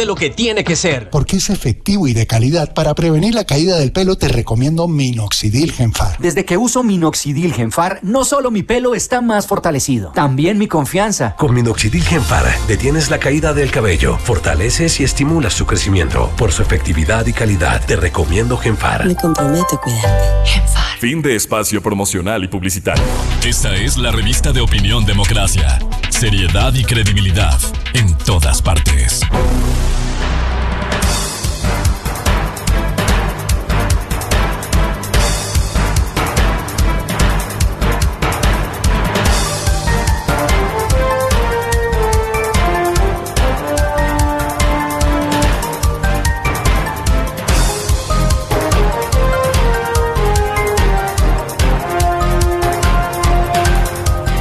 de lo que tiene que ser. Porque es efectivo y de calidad. Para prevenir la caída del pelo te recomiendo Minoxidil Genfar. Desde que uso Minoxidil Genfar, no solo mi pelo está más fortalecido, también mi confianza. Con Minoxidil Genfar detienes la caída del cabello, fortaleces y estimulas su crecimiento. Por su efectividad y calidad, te recomiendo Genfar. Me comprometo a cuidarte. Genfar. Fin de espacio promocional y publicitario. Esta es la revista de Opinión Democracia. Seriedad y credibilidad en todas partes.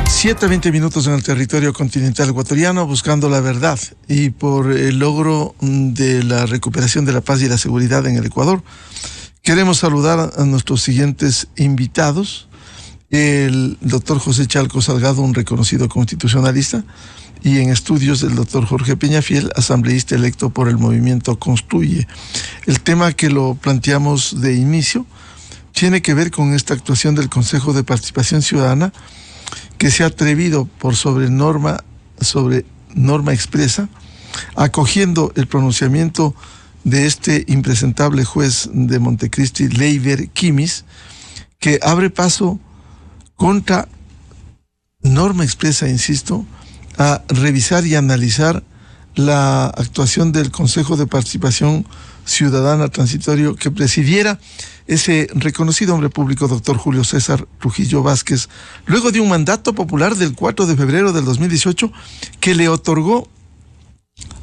Siete 20 minutos en el territorio continental ecuatoriano, buscando la verdad y por el logro de la recuperación de la paz y la seguridad en el Ecuador. Queremos saludar a nuestros siguientes invitados: el doctor José Chalco Salgado, un reconocido constitucionalista, y en estudios el doctor Jorge Peñafiel, asambleísta electo por el movimiento Construye. El tema que lo planteamos de inicio tiene que ver con esta actuación del Consejo de Participación Ciudadana, que se ha atrevido sobre norma expresa, acogiendo el pronunciamiento de este impresentable juez de Montecristi, Leiber Quimis, que abre paso contra norma expresa, insisto, a revisar y analizar la actuación del Consejo de Participación Ciudadana transitorio que presidiera ese reconocido hombre público, doctor Julio César Trujillo Vázquez, luego de un mandato popular del 4 de febrero del 2018 que le otorgó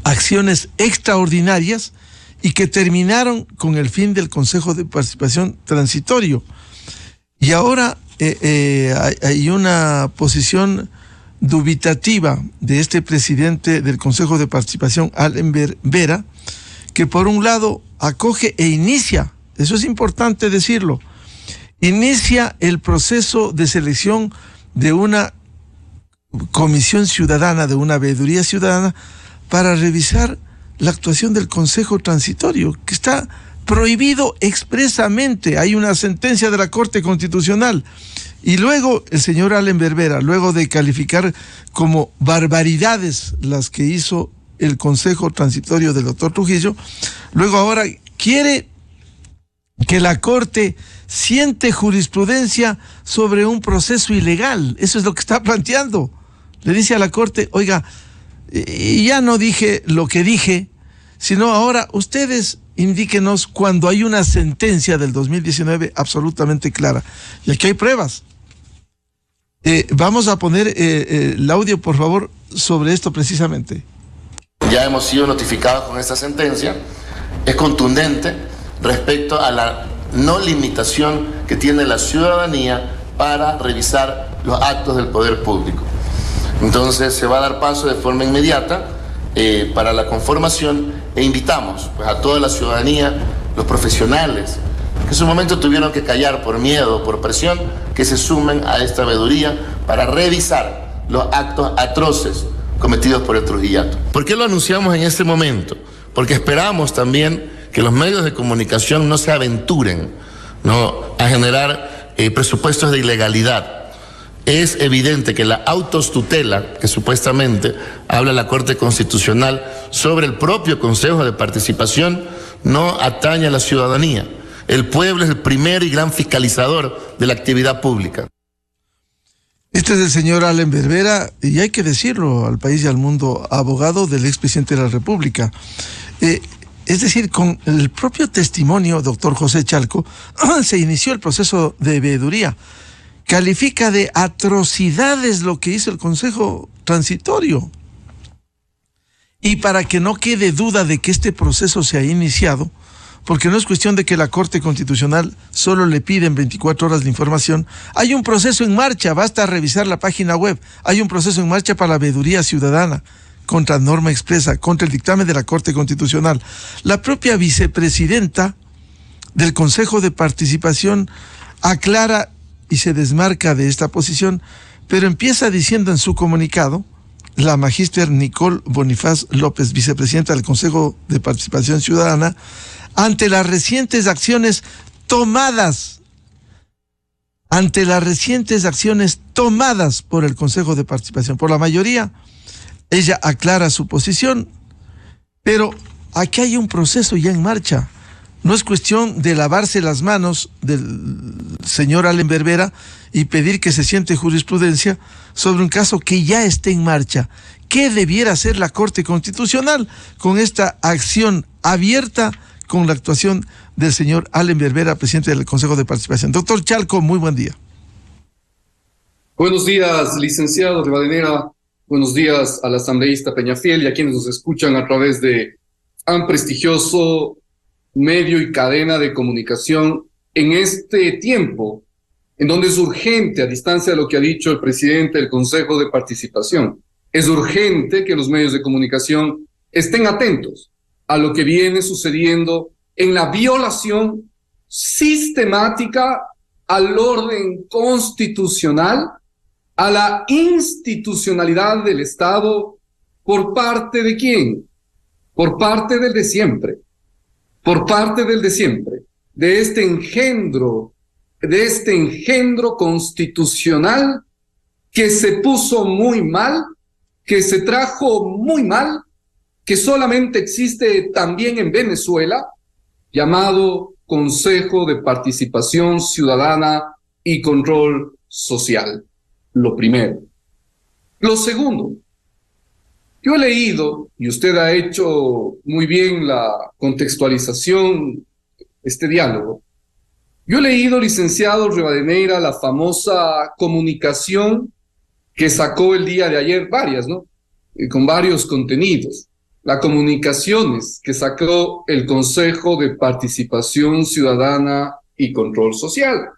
acciones extraordinarias y que terminaron con el fin del Consejo de Participación transitorio. Y ahora hay una posición dubitativa de este presidente del Consejo de Participación, Allen Vera, que por un lado acoge e inicia, eso es importante decirlo, inicia el proceso de selección de una comisión ciudadana, de una veeduría ciudadana, para revisar la actuación del Consejo Transitorio, que está prohibido expresamente. Hay una sentencia de la Corte Constitucional. Y luego el señor Allen Berbera, luego de calificar como barbaridades las que hizo el Consejo Transitorio del doctor Trujillo, luego ahora quiere que la Corte siente jurisprudencia sobre un proceso ilegal. Eso es lo que está planteando. Le dice a la Corte: oiga, ya no dije lo que dije, sino ahora ustedes indíquenos cuando hay una sentencia del 2019 absolutamente clara. Y aquí hay pruebas. Vamos a poner el audio, por favor, sobre esto precisamente. Ya hemos sido notificados con esta sentencia. Es contundente respecto a la no limitación que tiene la ciudadanía para revisar los actos del poder público. Entonces se va a dar paso de forma inmediata para la conformación, e invitamos pues, a toda la ciudadanía, los profesionales que en su momento tuvieron que callar por miedo, por presión, que se sumen a esta veeduría para revisar los actos atroces cometidos por el Trujillato. ¿Por qué lo anunciamos en este momento? Porque esperamos también que los medios de comunicación no se aventuren, ¿no?, a generar presupuestos de ilegalidad. Es evidente que la autotutela que supuestamente habla la Corte Constitucional sobre el propio Consejo de Participación no atañe a la ciudadanía. El pueblo es el primer y gran fiscalizador de la actividad pública. Este es el señor Allen Berbera, y hay que decirlo al país y al mundo, abogado del expresidente de la República. Es decir, con el propio testimonio, doctor José Chalco, se inició el proceso de veeduría. Califica de atrocidades lo que hizo el Consejo Transitorio. Y para que no quede duda de que este proceso se ha iniciado, porque no es cuestión de que la Corte Constitucional solo le piden 24 horas de información, hay un proceso en marcha, basta revisar la página web, hay un proceso en marcha para la veeduría ciudadana, contra norma expresa, contra el dictamen de la Corte Constitucional. La propia vicepresidenta del Consejo de Participación aclara y se desmarca de esta posición, pero empieza diciendo en su comunicado la magíster Nicole Bonifaz López, vicepresidenta del Consejo de Participación Ciudadana, ante las recientes acciones tomadas por el Consejo de Participación, por la mayoría. Ella aclara su posición, pero aquí hay un proceso ya en marcha. No es cuestión de lavarse las manos del señor Allen Berbera y pedir que se siente jurisprudencia sobre un caso que ya esté en marcha. ¿Qué debiera hacer la Corte Constitucional con esta acción abierta, con la actuación del señor Allen Berbera, presidente del Consejo de Participación? Doctor Chalco, muy buen día. Buenos días, licenciado Rivadeneira. Buenos días al asambleísta Peñafiel y a quienes nos escuchan a través de tan prestigioso medio y cadena de comunicación en este tiempo en donde es urgente, a distancia de lo que ha dicho el presidente del Consejo de Participación, es urgente que los medios de comunicación estén atentos a lo que viene sucediendo en la violación sistemática al orden constitucional, a la institucionalidad del Estado. ¿Por parte de quién? Por parte del de siempre. Por parte del de siempre. De este engendro constitucional que se puso muy mal, que se trajo muy mal, que solamente existe también en Venezuela, llamado Consejo de Participación Ciudadana y Control Social. Lo primero. Lo segundo, yo he leído, y usted ha hecho muy bien la contextualización, este diálogo. Yo he leído, licenciado Rivadeneira, la famosa comunicación que sacó el día de ayer, varias, ¿no? Con varios contenidos. Las comunicaciones que sacó el Consejo de Participación Ciudadana y Control Social.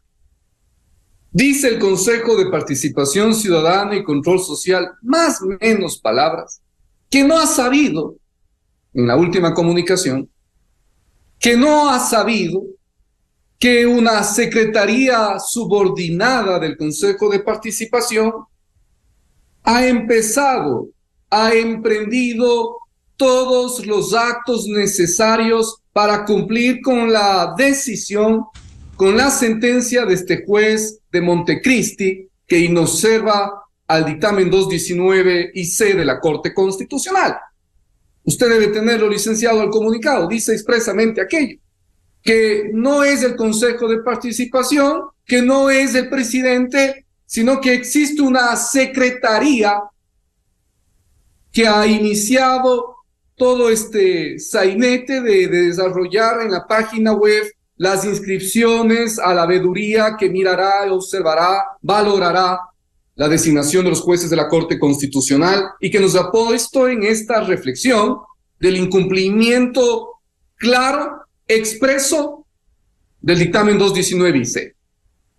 Dice el Consejo de Participación Ciudadana y Control Social, más o menos palabras, que no ha sabido, en la última comunicación, que no ha sabido que una secretaría subordinada del Consejo de Participación ha emprendido todos los actos necesarios para cumplir con la decisión, con la sentencia de este juez de Montecristi que inobserva al dictamen 219 y C de la Corte Constitucional. Usted debe tenerlo, licenciado, al comunicado. Dice expresamente aquello, que no es el Consejo de Participación, que no es el presidente, sino que existe una secretaría que ha iniciado todo este sainete de desarrollar en la página web las inscripciones a la veeduría que mirará, observará, valorará la designación de los jueces de la Corte Constitucional y que nos ha puesto en esta reflexión del incumplimiento claro, expreso del dictamen 219 IC.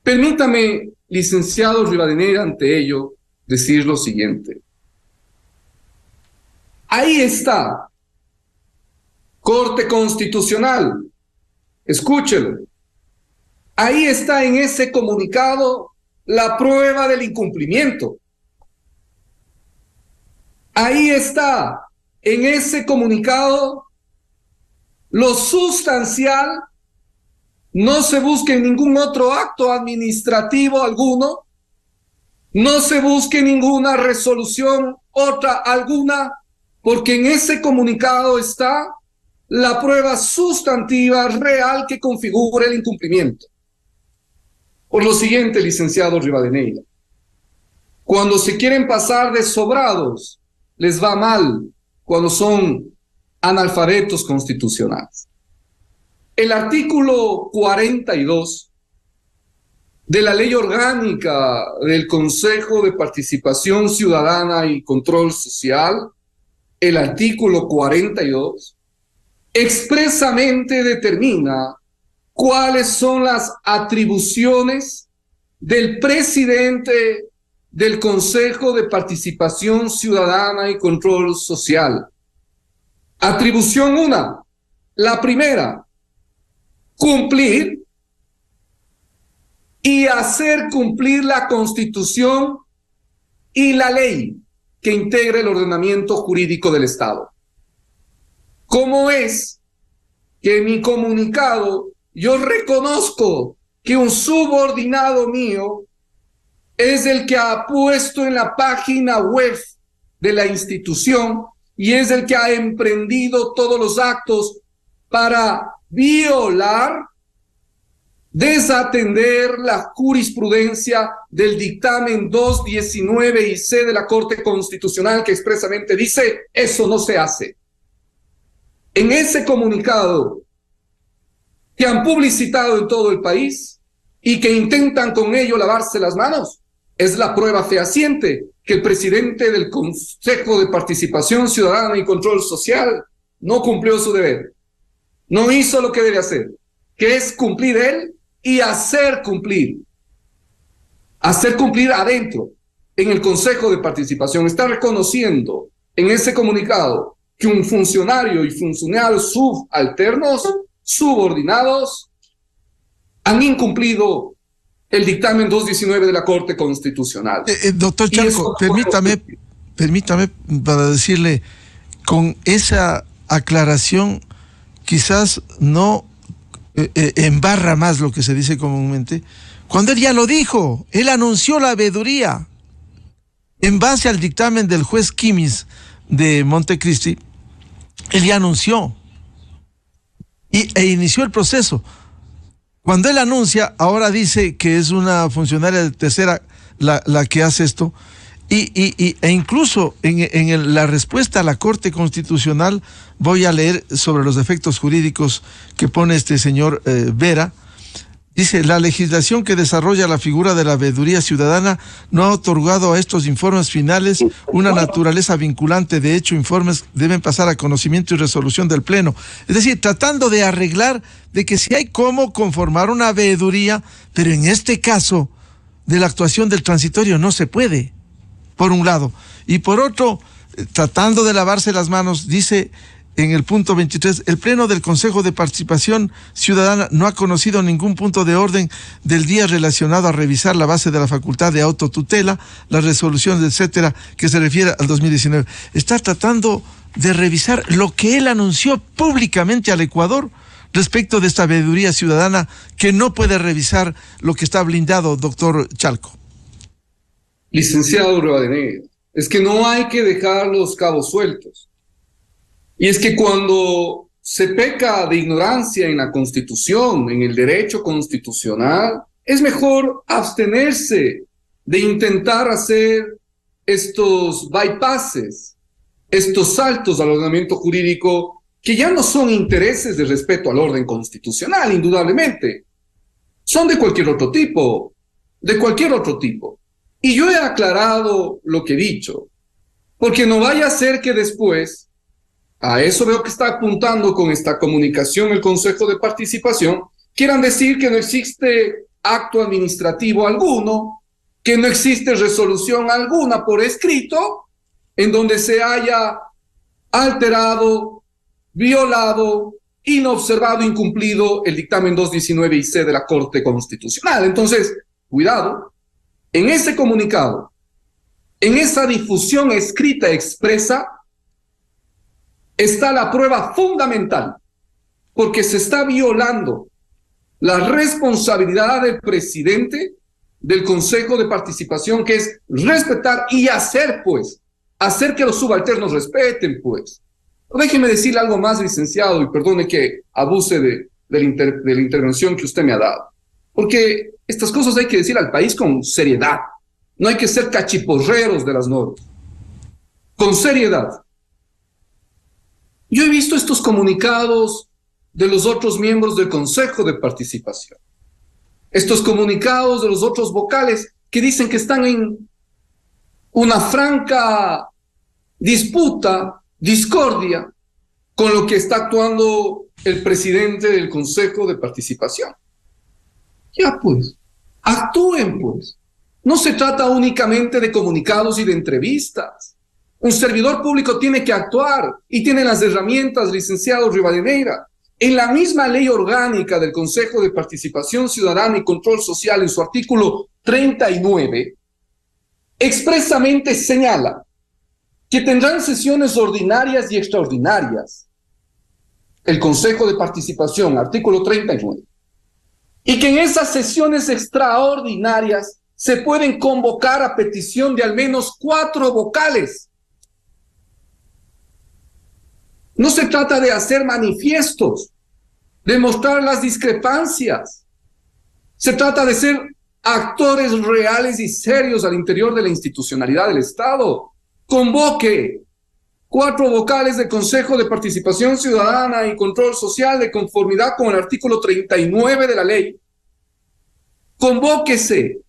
Permítame, licenciado Rivadeneira, ante ello, decir lo siguiente. Ahí está, Corte Constitucional, escúchelo. Ahí está en ese comunicado la prueba del incumplimiento. Ahí está en ese comunicado lo sustancial. No se busque ningún otro acto administrativo alguno, no se busque ninguna resolución otra alguna, porque en ese comunicado está la prueba sustantiva real que configura el incumplimiento. Por lo siguiente, licenciado Rivadeneira, cuando se quieren pasar de sobrados, les va mal cuando son analfabetos constitucionales. El artículo 42 de la Ley Orgánica del Consejo de Participación Ciudadana y Control Social, el artículo 42, expresamente determina cuáles son las atribuciones del presidente del Consejo de Participación Ciudadana y Control Social. Atribución 1, la primera, cumplir y hacer cumplir la Constitución y la ley que integra el ordenamiento jurídico del Estado. ¿Cómo es que en mi comunicado yo reconozco que un subordinado mío es el que ha puesto en la página web de la institución y es el que ha emprendido todos los actos para violar, desatender la jurisprudencia del dictamen 219 y C de la Corte Constitucional, que expresamente dice, eso no se hace? En ese comunicado que han publicitado en todo el país y que intentan con ello lavarse las manos, es la prueba fehaciente que el presidente del Consejo de Participación Ciudadana y Control Social no cumplió su deber, no hizo lo que debe hacer, que es cumplir él y hacer cumplir adentro, en el Consejo de Participación. Está reconociendo en ese comunicado que un funcionario y funcionarios subalternos, subordinados, han incumplido el dictamen 219 de la Corte Constitucional. Doctor Chalco, permítame para decirle, con esa aclaración quizás no embarra más lo que se dice comúnmente, cuando él ya lo dijo, él anunció la veeduría en base al dictamen del juez Quimís de Montecristi. Él ya anunció e inició el proceso. Cuando él anuncia, ahora dice que es una funcionaria de tercera la que hace esto, e incluso en la respuesta a la Corte Constitucional, voy a leer sobre los efectos jurídicos que pone este señor Vera. Dice, la legislación que desarrolla la figura de la veeduría ciudadana no ha otorgado a estos informes finales una naturaleza vinculante. De hecho, informes deben pasar a conocimiento y resolución del Pleno. Es decir, tratando de arreglar de que si hay cómo conformar una veeduría, pero en este caso de la actuación del transitorio no se puede, por un lado. Y por otro, tratando de lavarse las manos, dice en el punto 23, el Pleno del Consejo de Participación Ciudadana no ha conocido ningún punto de orden del día relacionado a revisar la base de la facultad de autotutela, las resoluciones, etcétera, que se refiere al 2019. Está tratando de revisar lo que él anunció públicamente al Ecuador respecto de esta veeduría ciudadana que no puede revisar lo que está blindado, doctor Chalco. Licenciado Rivadeneira, es que no hay que dejar los cabos sueltos. Y es que cuando se peca de ignorancia en la Constitución, en el derecho constitucional, es mejor abstenerse de intentar hacer estos bypasses, estos saltos al ordenamiento jurídico, que ya no son intereses de respeto al orden constitucional, indudablemente. Son de cualquier otro tipo, Y yo he aclarado lo que he dicho, porque no vaya a ser que después, a eso veo que está apuntando con esta comunicación el Consejo de Participación, quieran decir que no existe acto administrativo alguno, que no existe resolución alguna por escrito, en donde se haya alterado, violado, inobservado, incumplido el dictamen 219 y C de la Corte Constitucional. Entonces, cuidado, en ese comunicado, en esa difusión escrita expresa, está la prueba fundamental, porque se está violando la responsabilidad del presidente del Consejo de Participación, que es respetar y hacer que los subalternos respeten, pues. Déjeme decirle algo más, licenciado, y perdone que abuse de la intervención que usted me ha dado, porque estas cosas hay que decir al país con seriedad, no hay que ser cachiporreros de las normas, con seriedad. Yo he visto estos comunicados de los otros miembros del Consejo de Participación, estos comunicados de los otros vocales que dicen que están en una franca disputa, discordia, con lo que está actuando el presidente del Consejo de Participación. Ya pues, actúen pues. No se trata únicamente de comunicados y de entrevistas. Un servidor público tiene que actuar y tiene las herramientas, licenciado Rivadeneira. En la misma ley orgánica del Consejo de Participación Ciudadana y Control Social, en su artículo 39, expresamente señala que tendrán sesiones ordinarias y extraordinarias, el Consejo de Participación, artículo 39, y que en esas sesiones extraordinarias se pueden convocar a petición de al menos 4 vocales. No se trata de hacer manifiestos, de mostrar las discrepancias. Se trata de ser actores reales y serios al interior de la institucionalidad del Estado. Convoque 4 vocales del Consejo de Participación Ciudadana y Control Social de conformidad con el artículo 39 de la ley. Convóquese,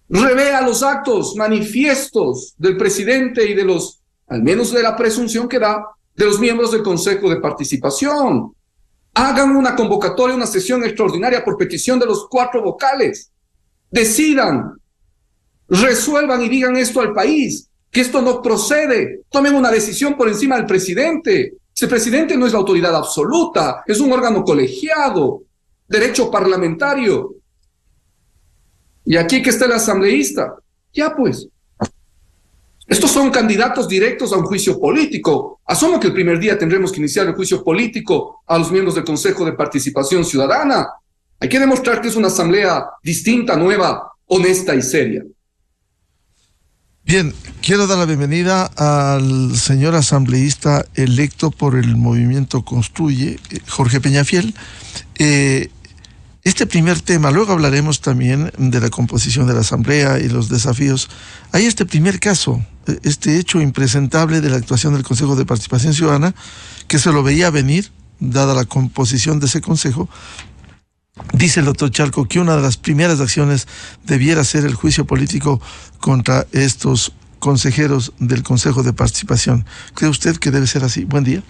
revea los actos, manifiestos del presidente y de los, al menos de la presunción que da, de los miembros del Consejo de Participación. Hagan una convocatoria, una sesión extraordinaria por petición de los 4 vocales. Decidan, resuelvan y digan esto al país, que esto no procede. Tomen una decisión por encima del presidente. Si el presidente no es la autoridad absoluta, es un órgano colegiado, derecho parlamentario. Y aquí que está el asambleísta. Ya pues. Estos son candidatos directos a un juicio político. Asumo que el primer día tendremos que iniciar el juicio político a los miembros del Consejo de Participación Ciudadana. Hay que demostrar que es una asamblea distinta, nueva, honesta y seria. Bien, quiero dar la bienvenida al señor asambleísta electo por el Movimiento Construye, Jorge Peñafiel. Este primer tema, luego hablaremos también de la composición de la asamblea y los desafíos. Hay este primer caso, este hecho impresentable de la actuación del Consejo de Participación Ciudadana, que se lo veía venir, dada la composición de ese consejo. Dice el doctor Chalco que una de las primeras acciones debiera ser el juicio político contra estos consejeros del Consejo de Participación. ¿Cree usted que debe ser así? Buen día.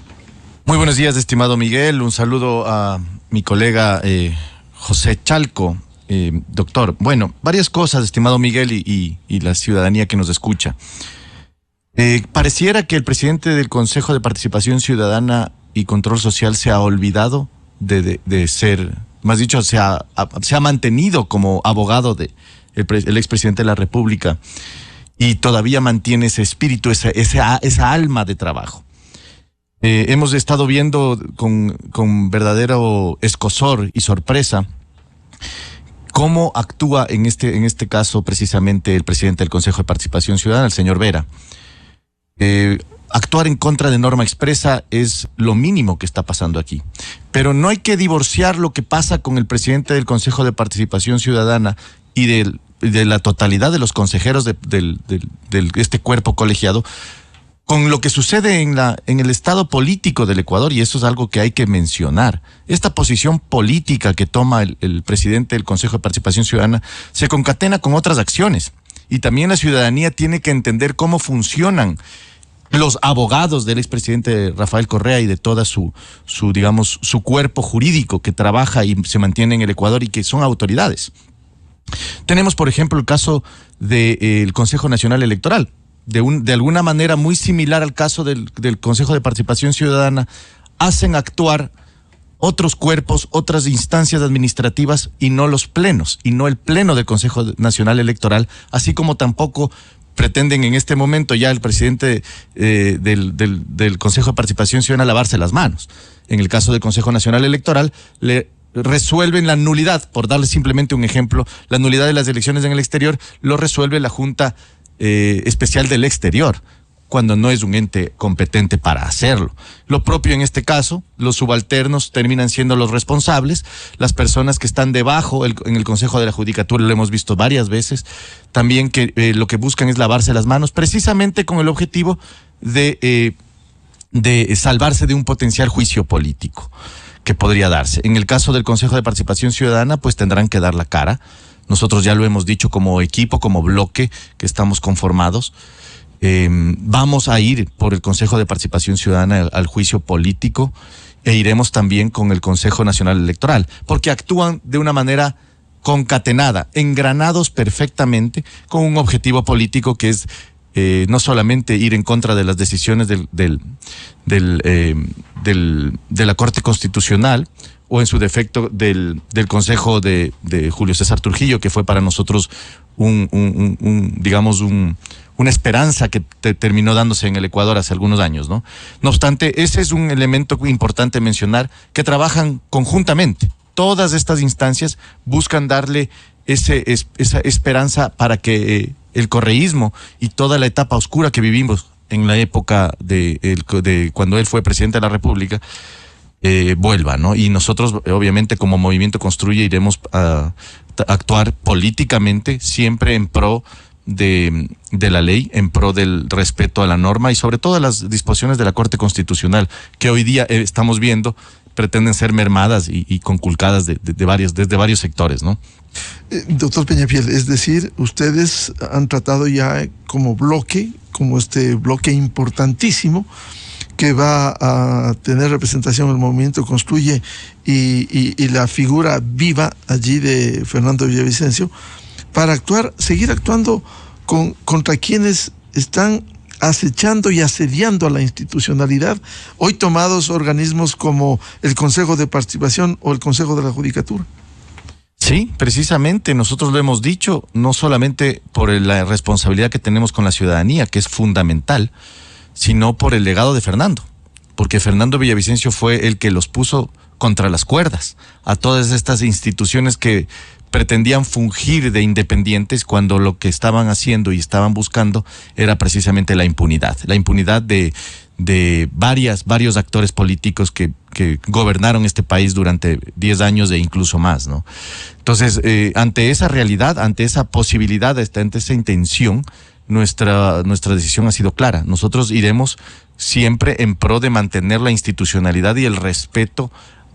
Muy buenos días, estimado Miguel. Un saludo a mi colega José Chalco. Doctor, bueno, varias cosas, estimado Miguel, y la ciudadanía que nos escucha. Pareciera que el presidente del Consejo de Participación Ciudadana y Control Social se ha olvidado de ser... Más dicho, se ha mantenido como abogado del expresidente de la República y todavía mantiene ese espíritu, esa alma de trabajo. Hemos estado viendo con verdadero escozor y sorpresa cómo actúa en este caso precisamente el presidente del Consejo de Participación Ciudadana, el señor Vera. Actuar en contra de norma expresa es lo mínimo que está pasando aquí. Pero no hay que divorciar lo que pasa con el presidente del Consejo de Participación Ciudadana y de la totalidad de los consejeros de este cuerpo colegiado con lo que sucede en el estado político del Ecuador, y eso es algo que hay que mencionar. Esta posición política que toma el presidente del Consejo de Participación Ciudadana se concatena con otras acciones. Y también la ciudadanía tiene que entender cómo funcionan los abogados del expresidente Rafael Correa y de toda su cuerpo jurídico que trabaja y se mantiene en el Ecuador y que son autoridades. Tenemos, por ejemplo, el caso del Consejo Nacional Electoral, de alguna manera muy similar al caso del Consejo de Participación Ciudadana. Hacen actuar otros cuerpos, otras instancias administrativas y no los plenos, y no el pleno del Consejo Nacional Electoral, así como tampoco pretenden en este momento ya el presidente del Consejo de Participación Ciudadana lavarse las manos. En el caso del Consejo Nacional Electoral, le resuelven la nulidad, por darle simplemente un ejemplo, la nulidad de las elecciones en el exterior, lo resuelve la Junta Especial del Exterior, cuando no es un ente competente para hacerlo. Lo propio en este caso, los subalternos terminan siendo los responsables, las personas que están debajo en el Consejo de la Judicatura, lo hemos visto varias veces, también que lo que buscan es lavarse las manos, precisamente con el objetivo de salvarse de un potencial juicio político que podría darse. En el caso del Consejo de Participación Ciudadana, pues tendrán que dar la cara. Nosotros ya lo hemos dicho como equipo, como bloque que estamos conformados. Vamos a ir por el Consejo de Participación Ciudadana al juicio político e iremos también con el Consejo Nacional Electoral, porque actúan de una manera concatenada, engranados perfectamente con un objetivo político que es no solamente ir en contra de las decisiones de la Corte Constitucional o en su defecto del Consejo de Julio César Trujillo, que fue para nosotros un esperanza que terminó dándose en el Ecuador hace algunos años, ¿no? No obstante, ese es un elemento importante mencionar, que trabajan conjuntamente. Todas estas instancias buscan darle esa esperanza para que el correísmo y toda la etapa oscura que vivimos en la época de cuando él fue presidente de la República vuelva, ¿no? Y nosotros, obviamente, como Movimiento Construye, iremos a actuar políticamente siempre en pro de la ley, en pro del respeto a la norma y sobre todo a las disposiciones de la Corte Constitucional, que hoy día estamos viendo pretenden ser mermadas y conculcadas desde varios sectores, ¿no? Doctor Peñafiel, es decir, ustedes han tratado ya como bloque, como este bloque importantísimo que va a tener representación en el Movimiento Construye y la figura viva allí de Fernando Villavicencio, para seguir actuando contra quienes están acechando y asediando a la institucionalidad, hoy tomados organismos como el Consejo de Participación o el Consejo de la Judicatura. Sí, precisamente, nosotros lo hemos dicho, no solamente por la responsabilidad que tenemos con la ciudadanía, que es fundamental, sino por el legado de Fernando, porque Fernando Villavicencio fue el que los puso contra las cuerdas a todas estas instituciones que pretendían fungir de independientes cuando lo que estaban haciendo y estaban buscando era precisamente la impunidad de varios actores políticos que gobernaron este país durante 10 años e incluso más, ¿no? Entonces, ante esa realidad, ante esa posibilidad, ante esa intención, nuestra decisión ha sido clara. Nosotros iremos siempre en pro de mantener la institucionalidad y el respeto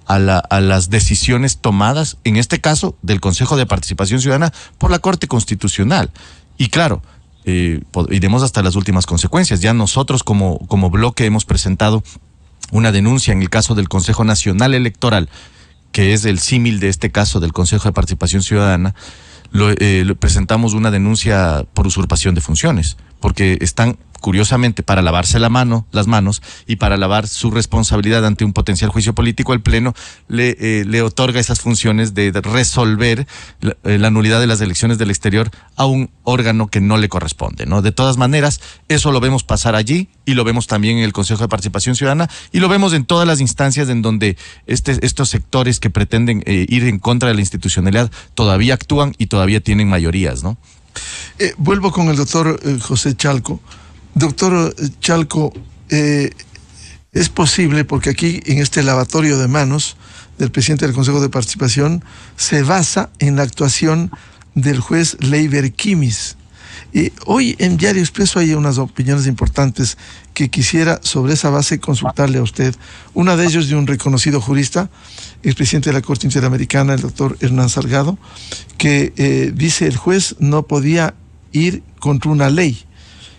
a las decisiones tomadas, en este caso, del Consejo de Participación Ciudadana por la Corte Constitucional. Y claro, iremos hasta las últimas consecuencias. Ya nosotros como bloque hemos presentado una denuncia en el caso del Consejo Nacional Electoral, que es el símil de este caso del Consejo de Participación Ciudadana. Presentamos una denuncia por usurpación de funciones, porque están, curiosamente, para lavarse las manos y para lavar su responsabilidad ante un potencial juicio político, el Pleno le otorga esas funciones de resolver la nulidad de las elecciones del exterior a un órgano que no le corresponde, ¿no? De todas maneras, eso lo vemos pasar allí y lo vemos también en el Consejo de Participación Ciudadana y lo vemos en todas las instancias en donde estos sectores que pretenden ir en contra de la institucionalidad todavía actúan y todavía tienen mayorías, ¿no? Vuelvo con el doctor José Chalco. Doctor Chalco, es posible, porque aquí en este lavatorio de manos del presidente del Consejo de Participación se basa en la actuación del juez Leiber Kimis. Hoy en Diario Expreso hay unas opiniones importantes que quisiera sobre esa base consultarle a usted. Una de ellos de un reconocido jurista, expresidente de la Corte Interamericana, el doctor Hernán Salgado, que dice el juez no podía ir contra una ley,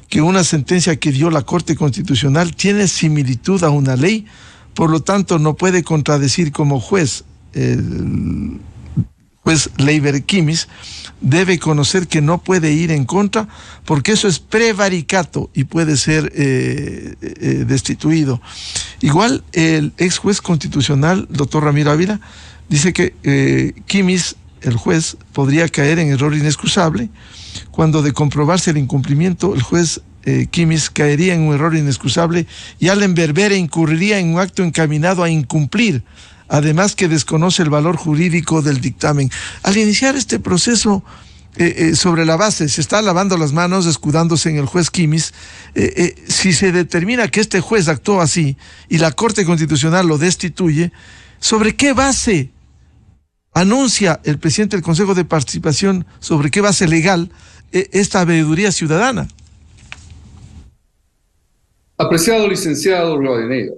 que una sentencia que dio la Corte Constitucional tiene similitud a una ley, por lo tanto no puede contradecir como juez. El juez Leiber Kimis debe conocer que no puede ir en contra porque eso es prevaricato y puede ser destituido. Igual el ex juez constitucional, doctor Ramiro Ávila, dice que Kimis, el juez, podría caer en error inexcusable cuando, de comprobarse el incumplimiento, el juez Kimis caería en un error inexcusable y Allen Berbere incurriría en un acto encaminado a incumplir, además que desconoce el valor jurídico del dictamen. Al iniciar este proceso sobre la base, se está lavando las manos escudándose en el juez Kimis, si se determina que este juez actuó así y la Corte Constitucional lo destituye, ¿sobre qué base anuncia el presidente del Consejo de Participación, sobre qué base legal, esta veeduría ciudadana? Apreciado licenciado Rivadeneira,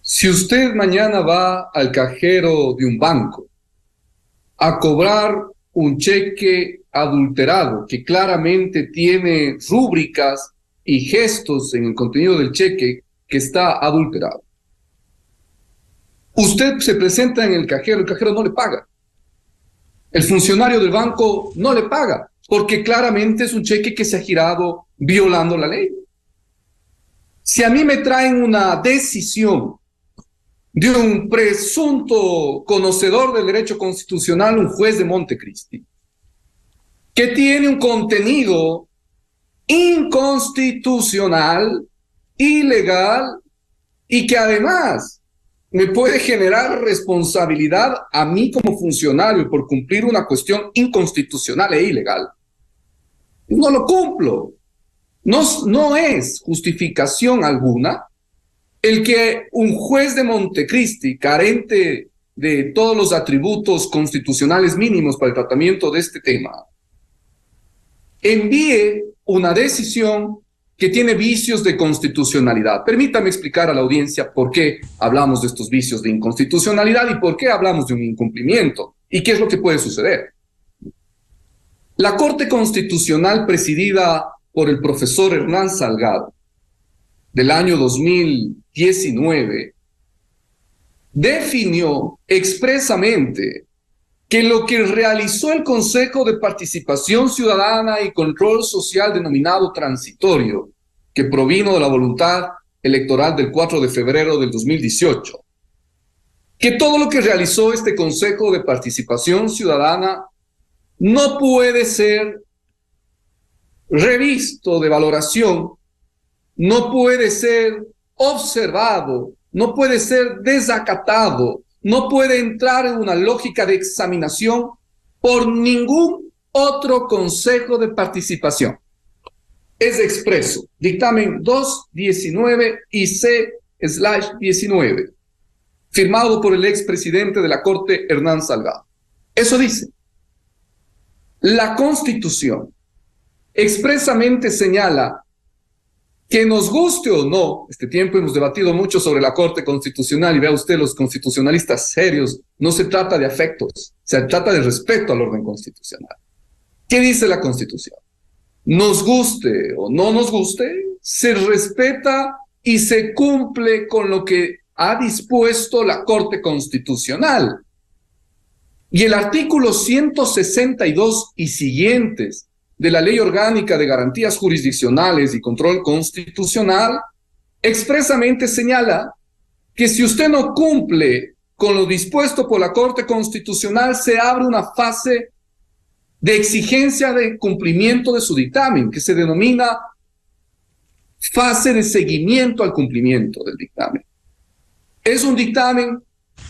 si usted mañana va al cajero de un banco a cobrar un cheque adulterado que claramente tiene rúbricas y gestos en el contenido del cheque que está adulterado, usted se presenta en el cajero no le paga. El funcionario del banco no le paga, porque claramente es un cheque que se ha girado violando la ley. Si a mí me traen una decisión de un presunto conocedor del derecho constitucional, un juez de Montecristi, que tiene un contenido inconstitucional, ilegal y que además me puede generar responsabilidad a mí como funcionario por cumplir una cuestión inconstitucional e ilegal. No lo cumplo. No es justificación alguna el que un juez de Montecristi, carente de todos los atributos constitucionales mínimos para el tratamiento de este tema, envíe una decisión que tiene vicios de constitucionalidad. Permítame explicar a la audiencia por qué hablamos de estos vicios de inconstitucionalidad y por qué hablamos de un incumplimiento y qué es lo que puede suceder. La Corte Constitucional, presidida por el profesor Hernán Salgado, del año 2019, definió expresamente que lo que realizó el Consejo de Participación Ciudadana y Control Social denominado transitorio, que provino de la voluntad electoral del 4 de febrero del 2018, que todo lo que realizó este Consejo de Participación Ciudadana no puede ser revisto de valoración, no puede ser observado, no puede ser desacatado, no puede entrar en una lógica de examinación por ningún otro consejo de participación. Es expreso. Dictamen 219 IC/19, firmado por el expresidente de la Corte, Hernán Salgado. Eso dice. La Constitución expresamente señala que nos guste o no, este tiempo hemos debatido mucho sobre la Corte Constitucional y vea usted, los constitucionalistas serios, no se trata de afectos, se trata de respeto al orden constitucional. ¿Qué dice la Constitución? Nos guste o no nos guste, se respeta y se cumple con lo que ha dispuesto la Corte Constitucional. Y el artículo 162 y siguientes de la Ley Orgánica de Garantías Jurisdiccionales y Control Constitucional expresamente señala que si usted no cumple con lo dispuesto por la Corte Constitucional, se abre una fase de exigencia de cumplimiento de su dictamen, que se denomina fase de seguimiento al cumplimiento del dictamen. Es un dictamen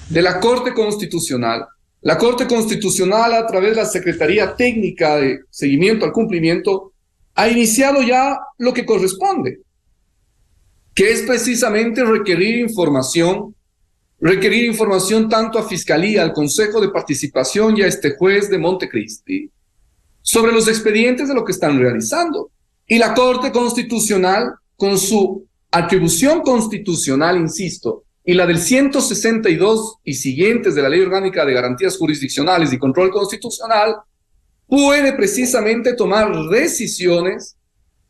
de la Corte Constitucional. La Corte Constitucional, a través de la Secretaría Técnica de Seguimiento al Cumplimiento, ha iniciado ya lo que corresponde, que es precisamente requerir información tanto a Fiscalía, al Consejo de Participación y a este juez de Montecristi sobre los expedientes de lo que están realizando. Y la Corte Constitucional, con su atribución constitucional, insisto, y la del 162 y siguientes de la Ley Orgánica de Garantías Jurisdiccionales y Control Constitucional, puede precisamente tomar decisiones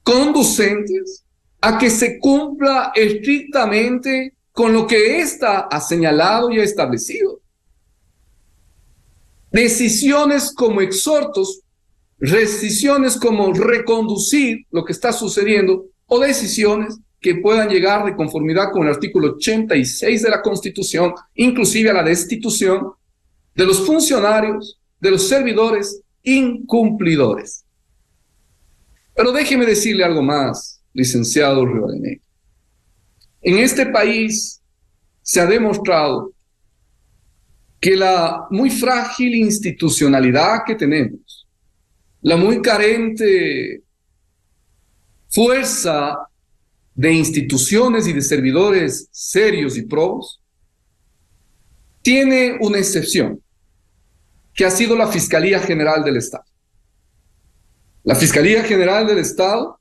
conducentes a que se cumpla estrictamente con lo que ésta ha señalado y ha establecido. Decisiones como exhortos, decisiones como reconducir lo que está sucediendo o decisiones que puedan llegar de conformidad con el artículo 86 de la Constitución, inclusive a la destitución de los funcionarios, de los servidores incumplidores. Pero déjeme decirle algo más, licenciado Rivadeneira. En este país se ha demostrado que la muy frágil institucionalidad que tenemos, la muy carente fuerza de instituciones y de servidores serios y probos, tiene una excepción, que ha sido la Fiscalía General del Estado. La Fiscalía General del Estado,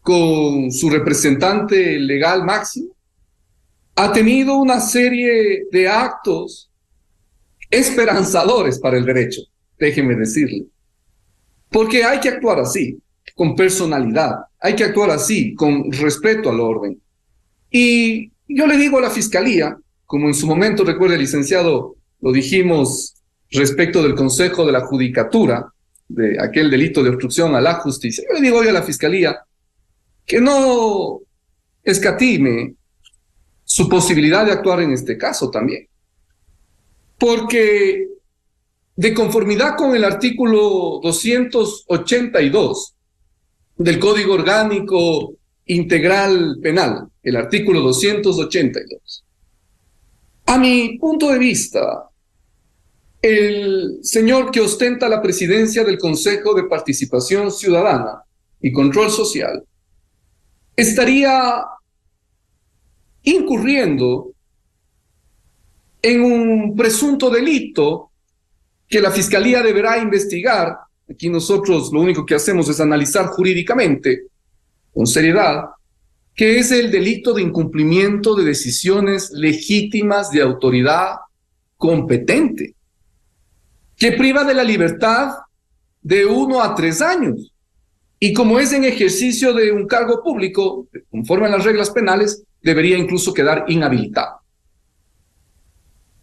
con su representante legal máximo, ha tenido una serie de actos esperanzadores para el derecho, déjeme decirle. Porque hay que actuar así, con personalidad, hay que actuar así, con respeto al orden. Y yo le digo a la Fiscalía, como en su momento, recuerde, licenciado, lo dijimos respecto del Consejo de la Judicatura, de aquel delito de obstrucción a la justicia, yo le digo hoy a la Fiscalía que no escatime su posibilidad de actuar en este caso también. Porque de conformidad con el artículo 282 del Código Orgánico Integral Penal, el artículo 282. A mi punto de vista, el señor que ostenta la presidencia del Consejo de Participación Ciudadana y Control Social estaría incurriendo en un presunto delito que la Fiscalía deberá investigar. Aquí nosotros lo único que hacemos es analizar jurídicamente, con seriedad, que es el delito de incumplimiento de decisiones legítimas de autoridad competente, que priva de la libertad de 1 a 3 años. Y como es en ejercicio de un cargo público, conforme a las reglas penales, debería incluso quedar inhabilitado.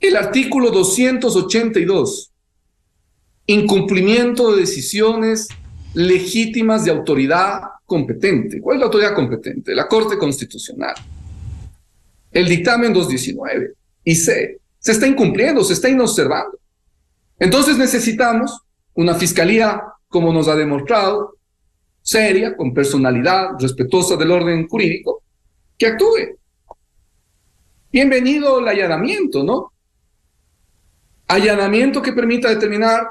El artículo 282, incumplimiento de decisiones legítimas de autoridad competente. ¿Cuál es la autoridad competente? La Corte Constitucional. El dictamen 219. Y se está incumpliendo, se está inobservando. Entonces necesitamos una fiscalía, como nos ha demostrado, seria, con personalidad, respetuosa del orden jurídico, que actúe. Bienvenido el allanamiento, ¿no? Allanamiento que permita determinar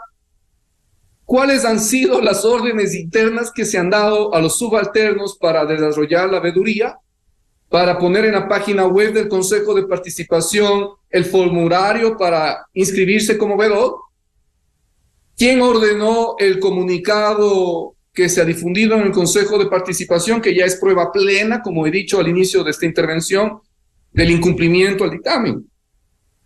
cuáles han sido las órdenes internas que se han dado a los subalternos para desarrollar la veeduría, para poner en la página web del Consejo de Participación el formulario para inscribirse como veedor. ¿Quién ordenó el comunicado que se ha difundido en el Consejo de Participación, que ya es prueba plena, como he dicho al inicio de esta intervención, del incumplimiento al dictamen?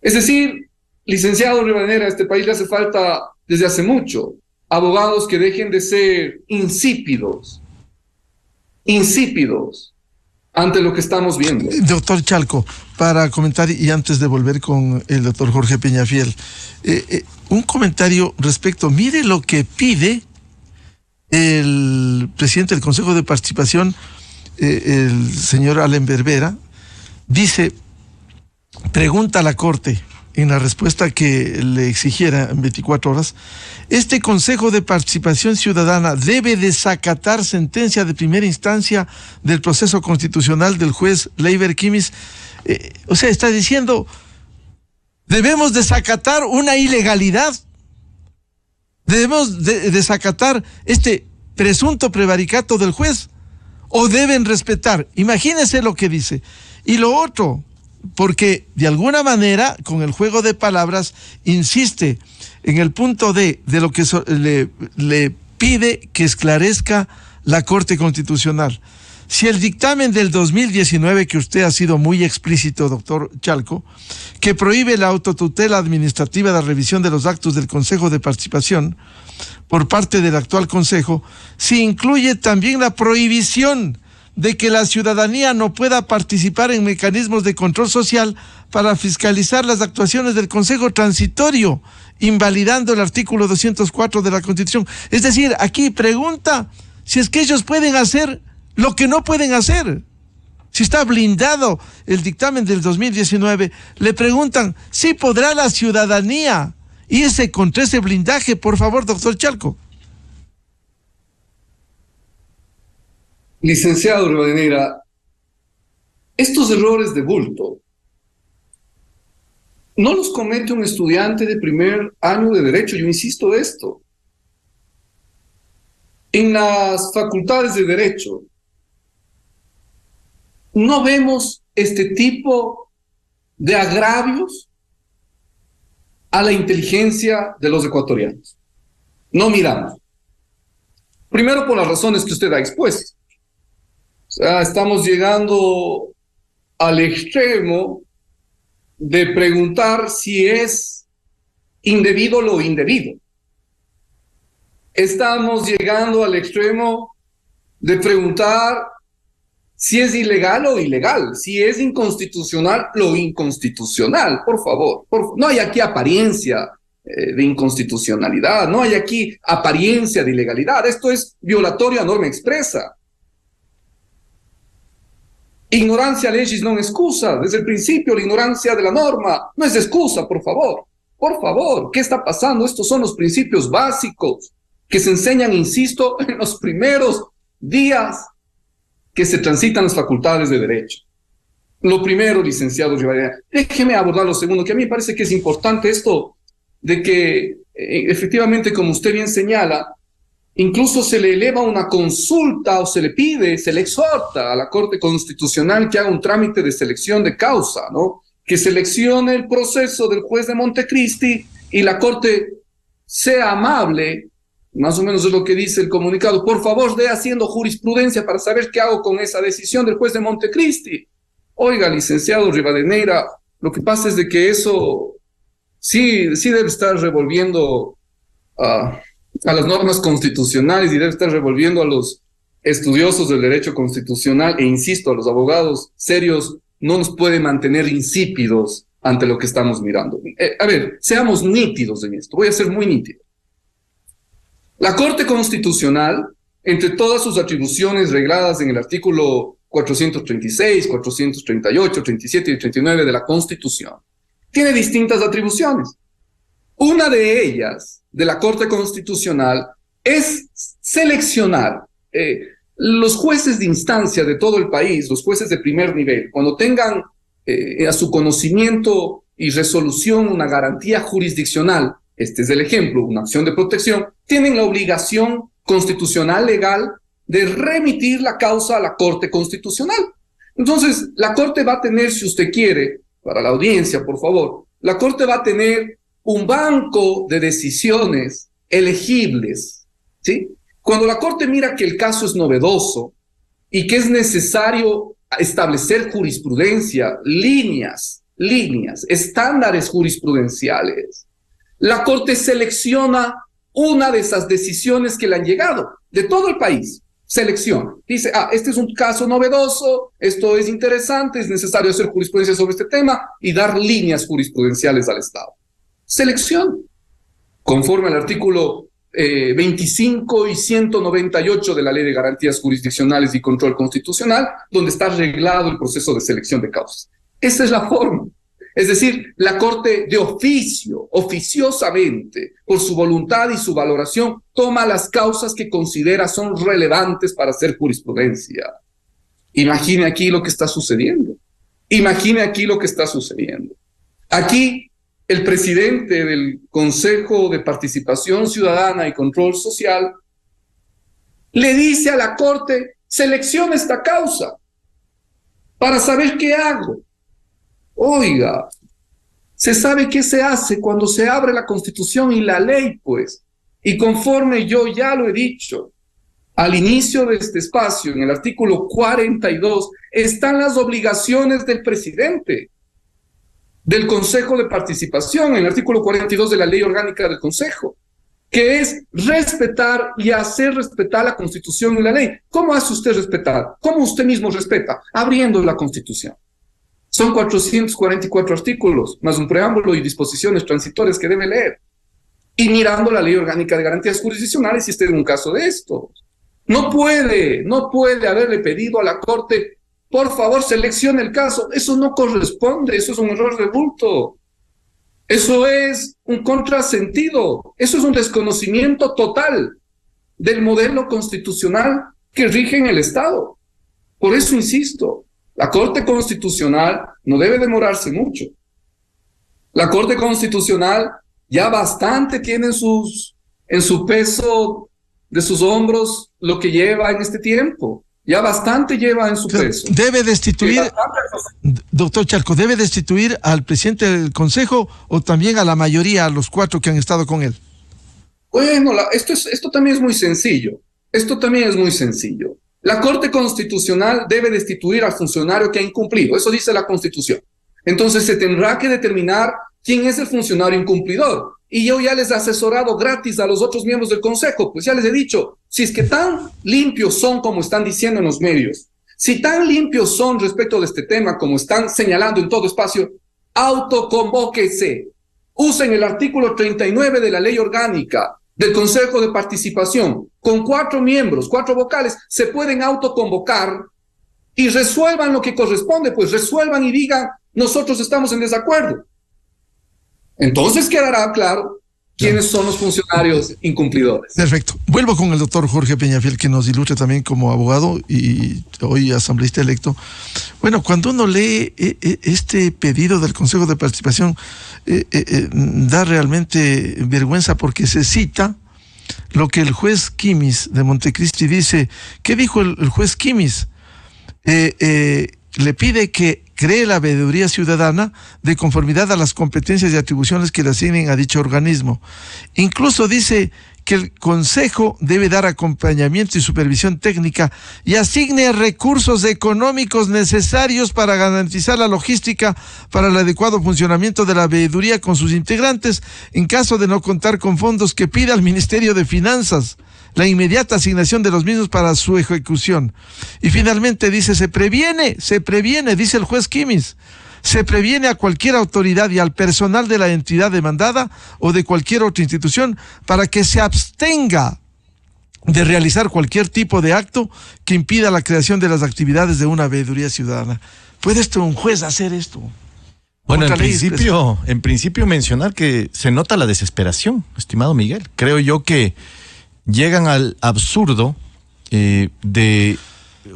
Es decir, licenciado Rivadeneira, a este país le hace falta desde hace mucho abogados que dejen de ser insípidos ante lo que estamos viendo. Doctor Chalco, para comentar y antes de volver con el doctor Jorge Peñafiel, un comentario respecto, mire lo que pide el presidente del Consejo de Participación, el señor Allen Berbera, dice, pregunta a la Corte, en la respuesta que le exigiera en 24 horas, este Consejo de Participación Ciudadana debe desacatar sentencia de primera instancia del proceso constitucional del juez Leiber Kimis. O sea, está diciendo, debemos desacatar una ilegalidad, debemos desacatar este presunto prevaricato del juez, o deben respetar. Imagínense lo que dice. Y lo otro, porque de alguna manera, con el juego de palabras, insiste en el punto de lo que le pide que esclarezca la Corte Constitucional. Si el dictamen del 2019, que usted ha sido muy explícito, doctor Chalco, que prohíbe la autotutela administrativa de la revisión de los actos del Consejo de Participación por parte del actual Consejo, si incluye también la prohibición de que la ciudadanía no pueda participar en mecanismos de control social para fiscalizar las actuaciones del Consejo Transitorio, invalidando el artículo 204 de la Constitución. Es decir, aquí pregunta si es que ellos pueden hacer lo que no pueden hacer. Si está blindado el dictamen del 2019, le preguntan si podrá la ciudadanía irse contra ese blindaje. Por favor, doctor Chalco. Licenciado Rivadeneira, estos errores de bulto no los comete un estudiante de primer año de Derecho. Yo insisto esto. En las facultades de Derecho no vemos este tipo de agravios a la inteligencia de los ecuatorianos. No miramos. Primero, por las razones que usted ha expuesto. O sea, estamos llegando al extremo de preguntar si es indebido lo indebido. Estamos llegando al extremo de preguntar si es ilegal o ilegal, si es inconstitucional lo inconstitucional. Por favor, no hay aquí apariencia de inconstitucionalidad, no hay aquí apariencia de ilegalidad. Esto es violatorio a norma expresa. Ignorancia legis non excusa. Desde el principio, la ignorancia de la norma no es excusa, por favor. Por favor, ¿qué está pasando? Estos son los principios básicos que se enseñan, insisto, en los primeros días que se transitan las facultades de Derecho. Lo primero, licenciado Rivadeneira, déjeme abordar lo segundo, que a mí me parece que es importante esto de que efectivamente, como usted bien señala, incluso se le eleva una consulta o se le pide, se le exhorta a la Corte Constitucional que haga un trámite de selección de causa, ¿no? Que seleccione el proceso del juez de Montecristi y la Corte sea amable, más o menos es lo que dice el comunicado, por favor, dé haciendo jurisprudencia para saber qué hago con esa decisión del juez de Montecristi. Oiga, licenciado Rivadeneira, lo que pasa es de que eso sí debe estar revolviendo a las normas constitucionales y debe estar revolviendo a los estudiosos del derecho constitucional e, insisto, a los abogados serios, no nos puede mantener insípidos ante lo que estamos mirando. A ver, seamos nítidos en esto, voy a ser muy nítido. La Corte Constitucional, entre todas sus atribuciones regladas en el artículo 436, 438, 37 y 39 de la Constitución, tiene distintas atribuciones. Una de ellas, de la Corte Constitucional, es seleccionar los jueces de instancia de todo el país, los jueces de primer nivel, cuando tengan a su conocimiento y resolución una garantía jurisdiccional, este es el ejemplo, una acción de protección, tienen la obligación constitucional legal de remitir la causa a la Corte Constitucional. Entonces, la Corte va a tener, si usted quiere, para la audiencia, por favor, la Corte va a tener un banco de decisiones elegibles, ¿sí? Cuando la Corte mira que el caso es novedoso y que es necesario establecer jurisprudencia, líneas, estándares jurisprudenciales, la Corte selecciona una de esas decisiones que le han llegado de todo el país. Selecciona. Dice, este es un caso novedoso, esto es interesante, es necesario hacer jurisprudencia sobre este tema y dar líneas jurisprudenciales al Estado. Selección. Conforme al artículo 25 y 198 de la Ley de Garantías Jurisdiccionales y Control Constitucional, donde está arreglado el proceso de selección de causas. Esa es la forma. Es decir, la Corte de oficio, oficiosamente, por su voluntad y su valoración, toma las causas que considera son relevantes para hacer jurisprudencia. Imagine aquí lo que está sucediendo. Imagine aquí lo que está sucediendo. Aquí, el presidente del Consejo de Participación Ciudadana y Control Social le dice a la Corte, selecciona esta causa para saber qué hago. Oiga, se sabe qué se hace cuando se abre la Constitución y la ley, pues. Y conforme yo ya lo he dicho, al inicio de este espacio, en el artículo 42, están las obligaciones del presidente del Consejo de Participación, en el artículo 42 de la Ley Orgánica del Consejo, que es respetar y hacer respetar la Constitución y la ley. ¿Cómo hace usted respetar? ¿Cómo usted mismo respeta? Abriendo la Constitución. Son 444 artículos, más un preámbulo y disposiciones transitorias que debe leer. Y mirando la Ley Orgánica de Garantías Jurisdiccionales si esté en un caso de esto. No puede haberle pedido a la Corte, por favor, seleccione el caso. Eso no corresponde, eso es un error de bulto. Eso es un contrasentido, eso es un desconocimiento total del modelo constitucional que rige en el Estado. Por eso insisto, la Corte Constitucional no debe demorarse mucho. La Corte Constitucional ya bastante tiene en su peso de sus hombros lo que lleva en este tiempo. Ya bastante lleva en su peso. ¿Debe destituir, doctor Charco, debe destituir al presidente del Consejo o también a la mayoría, a los 4 que han estado con él? Bueno, esto también es muy sencillo. Esto también es muy sencillo. La Corte Constitucional debe destituir al funcionario que ha incumplido. Eso dice la Constitución. Entonces se tendrá que determinar quién es el funcionario incumplidor. Y yo ya les he asesorado gratis a los otros miembros del Consejo. Pues ya les he dicho, si es que tan limpios son como están diciendo en los medios, si tan limpios son respecto de este tema como están señalando en todo espacio, autoconvóquese. Usen el artículo 39 de la Ley Orgánica del Consejo de Participación, con 4 miembros, 4 vocales, se pueden autoconvocar y resuelvan lo que corresponde, pues resuelvan y digan, nosotros estamos en desacuerdo. Entonces quedará claro quiénes son los funcionarios incumplidores. Perfecto. Vuelvo con el doctor Jorge Peñafiel, que nos ilustre también como abogado y hoy asambleísta electo. Bueno, cuando uno lee este pedido del Consejo de Participación, da realmente vergüenza, porque se cita lo que el juez Quimis de Montecristi dice. ¿Qué dijo el juez Quimis? Le pide que cree la veeduría ciudadana de conformidad a las competencias y atribuciones que le asignen a dicho organismo. Incluso dice que el Consejo debe dar acompañamiento y supervisión técnica y asigne recursos económicos necesarios para garantizar la logística para el adecuado funcionamiento de la veeduría con sus integrantes, en caso de no contar con fondos, que pida al Ministerio de Finanzas la inmediata asignación de los mismos para su ejecución. Y finalmente dice, se previene, dice el juez Quimis, se previene a cualquier autoridad y al personal de la entidad demandada o de cualquier otra institución para que se abstenga de realizar cualquier tipo de acto que impida la creación de las actividades de una veeduría ciudadana. ¿Puede un juez hacer esto? Bueno, en principio mencionar que se nota la desesperación, estimado Miguel. Creo yo que llegan al absurdo de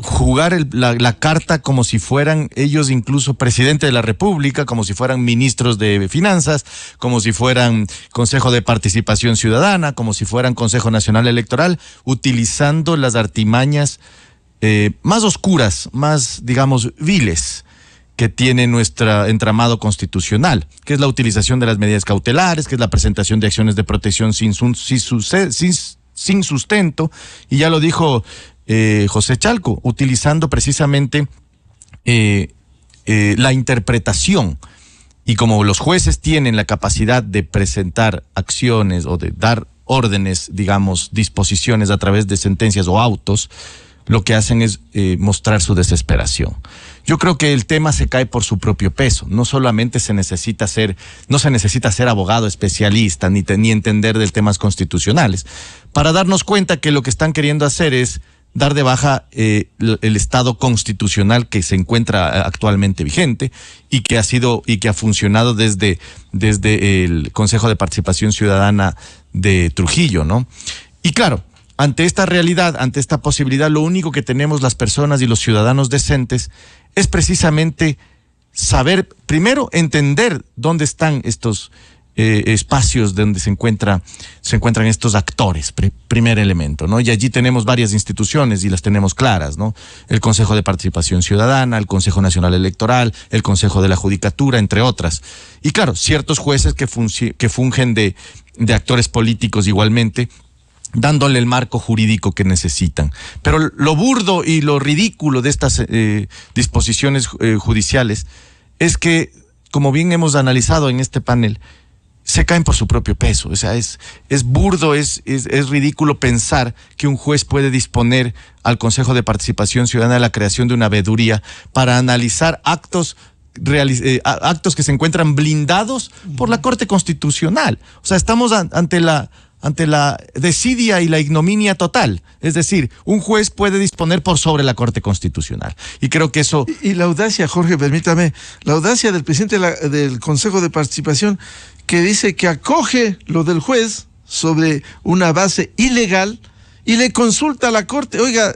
jugar la carta como si fueran ellos incluso presidente de la República, como si fueran ministros de Finanzas, como si fueran Consejo de Participación Ciudadana, como si fueran Consejo Nacional Electoral, utilizando las artimañas más oscuras, más, digamos, viles que tiene nuestro entramado constitucional, que es la utilización de las medidas cautelares, que es la presentación de acciones de protección sin sustento, y ya lo dijo José Chalco, utilizando precisamente la interpretación. Y como los jueces tienen la capacidad de presentar acciones o de dar órdenes, digamos, disposiciones a través de sentencias o autos, lo que hacen es mostrar su desesperación. Yo creo que el tema se cae por su propio peso. No solamente no se necesita ser abogado especialista ni entender de temas constitucionales para darnos cuenta que lo que están queriendo hacer es dar de baja el estado constitucional que se encuentra actualmente vigente y que ha funcionado desde el Consejo de Participación Ciudadana de Trujillo, ¿no? Y claro, ante esta realidad, ante esta posibilidad, lo único que tenemos las personas y los ciudadanos decentes es precisamente saber, primero, entender dónde están estos espacios donde se encuentran estos actores, primer elemento, ¿no? Y allí tenemos varias instituciones y las tenemos claras, ¿no? El Consejo de Participación Ciudadana, el Consejo Nacional Electoral, el Consejo de la Judicatura, entre otras. Y claro, ciertos jueces que fungen de actores políticos igualmente, dándole el marco jurídico que necesitan. Pero lo burdo y lo ridículo de estas disposiciones judiciales es que, como bien hemos analizado en este panel, se caen por su propio peso. O sea, es burdo, es ridículo pensar que un juez puede disponer al Consejo de Participación Ciudadana de la creación de una veeduría para analizar actos que se encuentran blindados por la Corte Constitucional. O sea, estamos ante la desidia y la ignominia total. Es decir, un juez puede disponer por sobre la Corte Constitucional. Y creo que eso... Y la audacia, Jorge, permítame, la audacia del presidente del Consejo de Participación, que dice que acoge lo del juez sobre una base ilegal y le consulta a la Corte, oiga,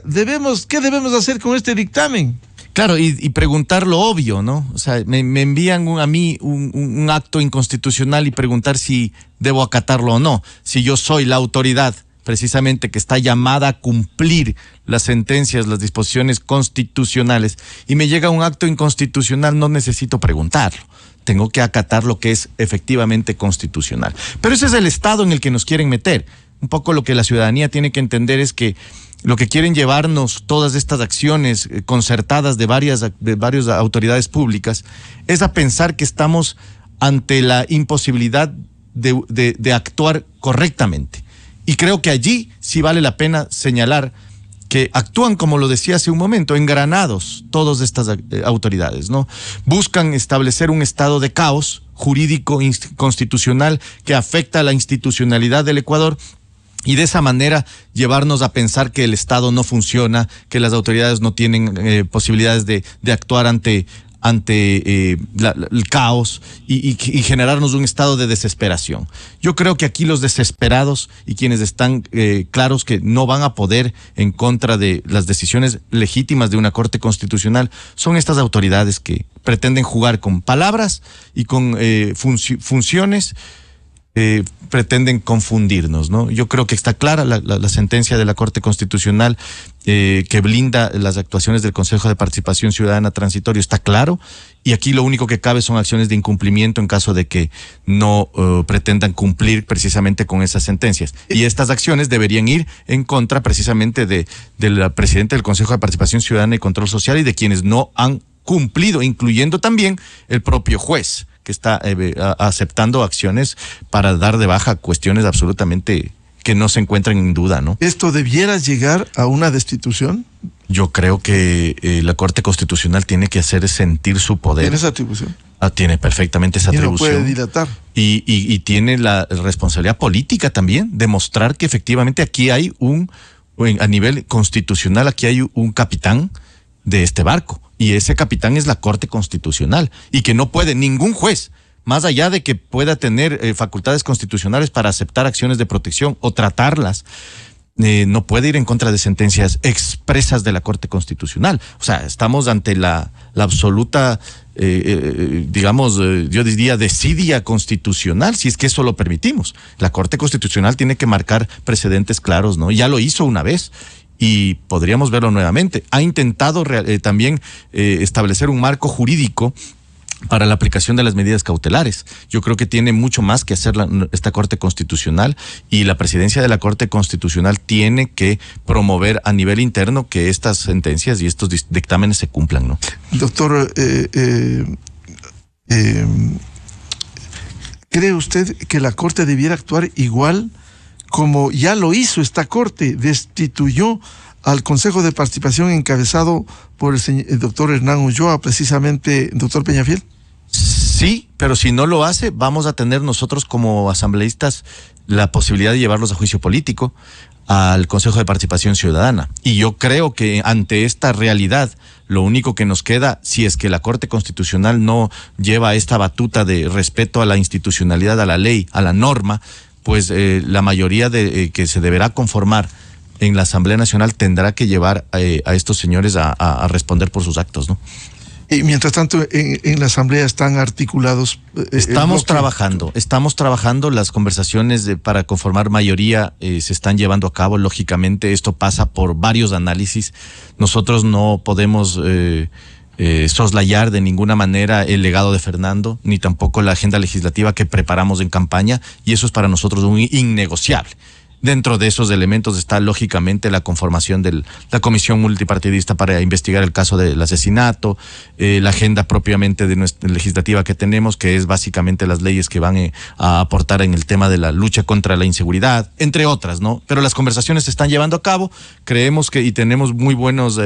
¿qué debemos hacer con este dictamen? Claro, y preguntar lo obvio, ¿no? O sea, me envían a mí un acto inconstitucional y preguntar si debo acatarlo o no. Si yo soy la autoridad precisamente que está llamada a cumplir las sentencias, las disposiciones constitucionales, y me llega un acto inconstitucional, no necesito preguntarlo. Tengo que acatar lo que es efectivamente constitucional. Pero ese es el estado en el que nos quieren meter. Un poco lo que la ciudadanía tiene que entender es que lo que quieren llevarnos todas estas acciones concertadas de varias autoridades públicas es a pensar que estamos ante la imposibilidad de actuar correctamente. Y creo que allí sí vale la pena señalar que actúan, como lo decía hace un momento, engranados todas estas autoridades, ¿no? Buscan establecer un estado de caos jurídico constitucional que afecta a la institucionalidad del Ecuador, y de esa manera llevarnos a pensar que el Estado no funciona, que las autoridades no tienen posibilidades de actuar ante ante el caos y generarnos un estado de desesperación. Yo creo que aquí los desesperados y quienes están claros que no van a poder en contra de las decisiones legítimas de una Corte Constitucional son estas autoridades que pretenden jugar con palabras y con funciones. Pretenden confundirnos, ¿no? Yo creo que está clara la sentencia de la Corte Constitucional que blinda las actuaciones del Consejo de Participación Ciudadana Transitorio, está claro, y aquí lo único que cabe son acciones de incumplimiento en caso de que no pretendan cumplir precisamente con esas sentencias. Y estas acciones deberían ir en contra precisamente del presidente del Consejo de Participación Ciudadana y Control Social y de quienes no han cumplido, incluyendo también el propio juez, que está aceptando acciones para dar de baja cuestiones absolutamente que no se encuentran en duda, ¿no? ¿Esto debiera llegar a una destitución? Yo creo que la Corte Constitucional tiene que hacer sentir su poder. ¿Tiene esa atribución? Tiene perfectamente esa atribución. Y no puede dilatar. Y tiene la responsabilidad política también, demostrar que efectivamente aquí hay a nivel constitucional, aquí hay un capitán de este barco. Y ese capitán es la Corte Constitucional y que no puede ningún juez, más allá de que pueda tener facultades constitucionales para aceptar acciones de protección o tratarlas, no puede ir en contra de sentencias expresas de la Corte Constitucional. O sea, estamos ante la absoluta, yo diría, desidia constitucional, si es que eso lo permitimos. La Corte Constitucional tiene que marcar precedentes claros, ¿no? Ya lo hizo una vez. Y podríamos verlo nuevamente. Ha intentado también establecer un marco jurídico para la aplicación de las medidas cautelares. Yo creo que tiene mucho más que hacer esta Corte Constitucional y la presidencia de la Corte Constitucional tiene que promover a nivel interno que estas sentencias y estos dictámenes se cumplan, ¿no? Doctor, ¿cree usted que la Corte debiera actuar igual como ya lo hizo esta Corte? Destituyó al Consejo de Participación encabezado por el doctor Hernán Ulloa, precisamente, doctor Peñafiel. Sí, pero si no lo hace, vamos a tener nosotros como asambleístas la posibilidad de llevarlos a juicio político al Consejo de Participación Ciudadana. Y yo creo que ante esta realidad, lo único que nos queda, si es que la Corte Constitucional no lleva esta batuta de respeto a la institucionalidad, a la ley, a la norma, pues la mayoría que se deberá conformar en la Asamblea Nacional tendrá que llevar a estos señores a responder por sus actos, ¿no? Y mientras tanto, en la Asamblea están articulados. Estamos trabajando, las conversaciones para conformar mayoría se están llevando a cabo. Lógicamente, esto pasa por varios análisis. Nosotros no podemos soslayar de ninguna manera el legado de Fernando, ni tampoco la agenda legislativa que preparamos en campaña, y eso es para nosotros un innegociable. Dentro de esos elementos está lógicamente la conformación de la comisión multipartidista para investigar el caso del asesinato, la agenda propiamente de nuestra legislativa que tenemos, que es básicamente las leyes que van a aportar en el tema de la lucha contra la inseguridad, entre otras, ¿no? Pero las conversaciones se están llevando a cabo, creemos que y tenemos muy buenos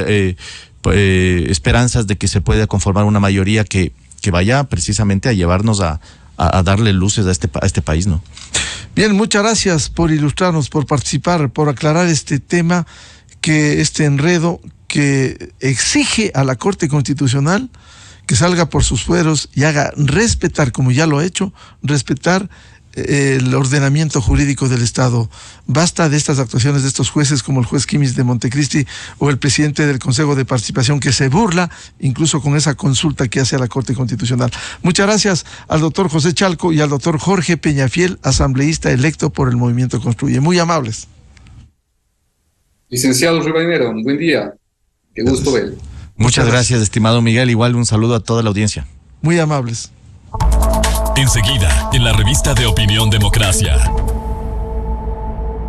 esperanzas de que se pueda conformar una mayoría que vaya precisamente a llevarnos a darle luces a este país, ¿no? Bien, muchas gracias por ilustrarnos, por participar, por aclarar este tema, este enredo que exige a la Corte Constitucional que salga por sus fueros y haga respetar, como ya lo ha hecho, respetar el ordenamiento jurídico del Estado. Basta de estas actuaciones de estos jueces como el juez Quimís de Montecristi o el presidente del Consejo de Participación que se burla incluso con esa consulta que hace a la Corte Constitucional. Muchas gracias al doctor José Chalco y al doctor Jorge Peñafiel, asambleísta electo por el Movimiento Construye. Muy amables. Licenciado Rivadeneira, un buen día. Qué gusto verlo. Muchas gracias, estimado Miguel. Igual un saludo a toda la audiencia. Muy amables. Enseguida, en la revista de Opinión Democracia.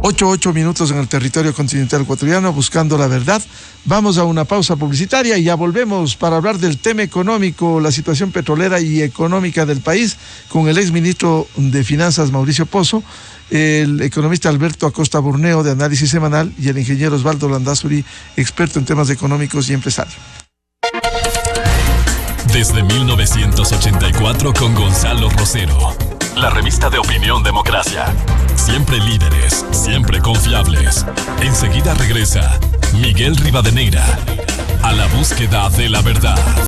8 minutos en el territorio continental ecuatoriano, buscando la verdad. Vamos a una pausa publicitaria y ya volvemos para hablar del tema económico, la situación petrolera y económica del país, con el exministro de Finanzas, Mauricio Pozo, el economista Alberto Acosta Burneo, de Análisis Semanal, y el ingeniero Osvaldo Landazuri, experto en temas económicos y empresario. Desde 1984 con Gonzalo Rosero. La revista de Opinión Democracia. Siempre líderes, siempre confiables. Enseguida regresa Miguel Rivadeneira a la búsqueda de la verdad.